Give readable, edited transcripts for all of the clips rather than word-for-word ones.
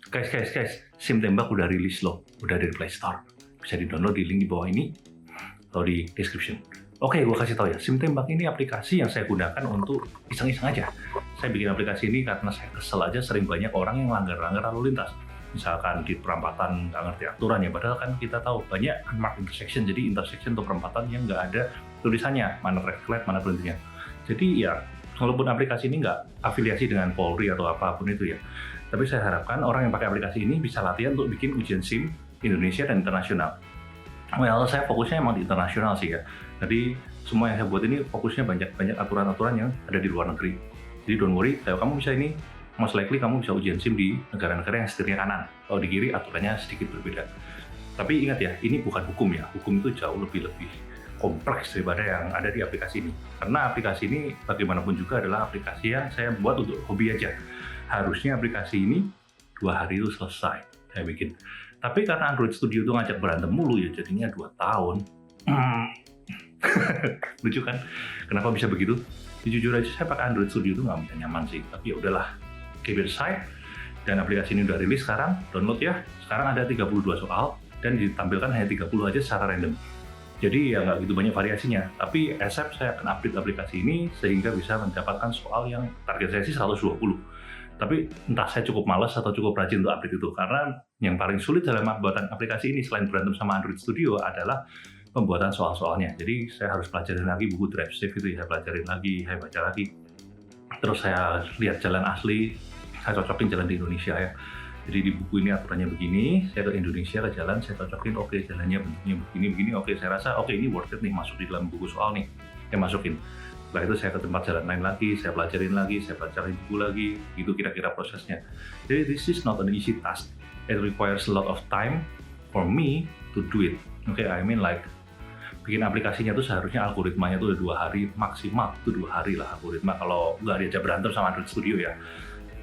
Guys, SIM Tembak udah rilis loh, udah dari Play Store. Bisa di-download di link di bawah ini atau di description. Oke, gue kasih tau ya, SIM Tembak ini aplikasi yang saya gunakan untuk iseng-iseng aja. Saya bikin aplikasi ini karena saya kesel aja sering banyak orang yang langgar-langgar lalu lintas. Misalkan di perempatan nggak ngerti aturan ya, padahal kan kita tahu banyak unmarked intersection, jadi intersection atau perempatan yang nggak ada tulisannya, mana red flag, mana berhentinya. Jadi ya, walaupun aplikasi ini nggak afiliasi dengan Polri atau apapun itu ya, tapi saya harapkan orang yang pakai aplikasi ini bisa latihan untuk bikin ujian SIM Indonesia dan internasional. Well, saya fokusnya emang di internasional sih ya. Jadi semua yang saya buat ini fokusnya banyak aturan-aturan yang ada di luar negeri. Jadi don't worry, kalau kamu bisa ini, most likely kamu bisa ujian SIM di negara-negara yang setirnya kanan. Kalau di kiri aturannya sedikit berbeda. Tapi ingat ya, ini bukan hukum ya. Hukum itu jauh lebih kompleks daripada yang ada di aplikasi ini. Karena aplikasi ini bagaimanapun juga adalah aplikasi yang saya buat untuk hobi aja. Harusnya aplikasi ini 2 hari itu selesai saya bikin. Tapi karena Android Studio itu ngajak berantem mulu ya, jadinya 2 tahun. Lucu kan? Kenapa bisa begitu? Jujur aja saya pakai Android Studio itu nggak bisa nyaman sih. Tapi ya udahlah, keep it aside. Dan aplikasi ini udah rilis sekarang, download ya. Sekarang ada 32 soal dan ditampilkan hanya 30 aja secara random. Jadi ya nggak gitu banyak variasinya. Tapi ASAP saya akan update aplikasi ini sehingga bisa mendapatkan soal yang target saya sih 120. Tapi entah saya cukup malas atau cukup rajin untuk update itu, karena yang paling sulit dalam pembuatan aplikasi ini selain berantem sama Android Studio adalah pembuatan soal-soalnya. Jadi saya harus pelajarin lagi buku DriveSafe itu, saya pelajarin lagi, saya baca lagi. Terus saya lihat jalan asli, saya cocokin jalan di Indonesia ya. Jadi di buku ini aturannya begini, saya ke Indonesia ke jalan, saya cocokin, oke jalannya bentuknya begini, oke saya rasa oke ini worth it nih masuk di dalam buku soal nih, saya masukin. Setelah itu saya ke tempat jalan lain lagi, saya pelajarin lagi, saya pelajarin buku lagi, itu kira-kira prosesnya. Jadi this is not an easy task. It requires a lot of time for me to do it. Okay, I mean like bikin aplikasinya tuh seharusnya algoritmanya tuh udah 2 hari maksimal, itu 2 hari lah algoritma kalau nggak diajak berantem sama Android Studio ya.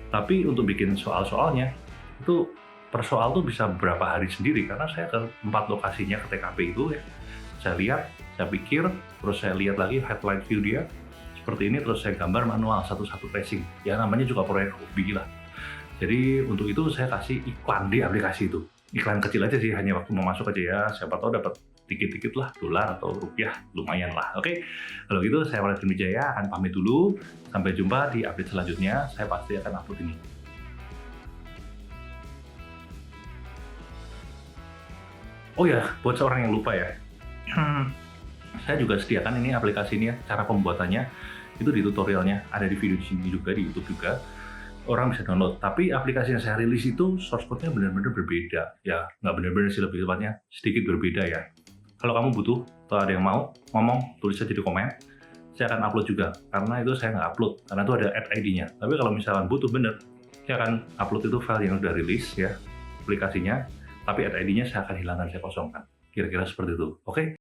Tapi untuk bikin soal-soalnya itu per soal tuh bisa berapa hari sendiri karena saya ke 4 lokasinya ke TKP itu ya. Saya lihat, saya pikir, terus saya lihat lagi headline view dia seperti ini, terus saya gambar manual satu-satu tracing. Ya namanya juga proyek hobi lah. Jadi untuk itu saya kasih iklan di aplikasi itu. Iklan kecil aja sih, hanya waktu mau masuk aja ya. Siapa tahu dapat dikit-dikit lah, dolar atau rupiah, lumayan lah. Oke, kalau gitu saya Waladin Wijaya akan pamit dulu. Sampai jumpa di update selanjutnya. Saya pasti akan upload ini. Oh ya, buat seorang yang lupa ya. Saya juga sediakan ini aplikasi ini ya, cara pembuatannya itu di tutorialnya, ada di video di sini juga, di YouTube juga. Orang bisa download, tapi aplikasi yang saya rilis itu source code-nya benar-benar berbeda. Ya, nggak benar-benar sih, lebih tepatnya sedikit berbeda ya. Kalau kamu butuh, atau ada yang mau ngomong, tulis aja di komen. Saya akan upload juga, karena itu saya nggak upload, karena itu ada add ID-nya. Tapi kalau misalkan butuh bener, saya akan upload itu file yang udah rilis ya, aplikasinya, tapi add ID-nya saya akan hilangkan, saya kosongkan. Kira-kira seperti itu. Oke,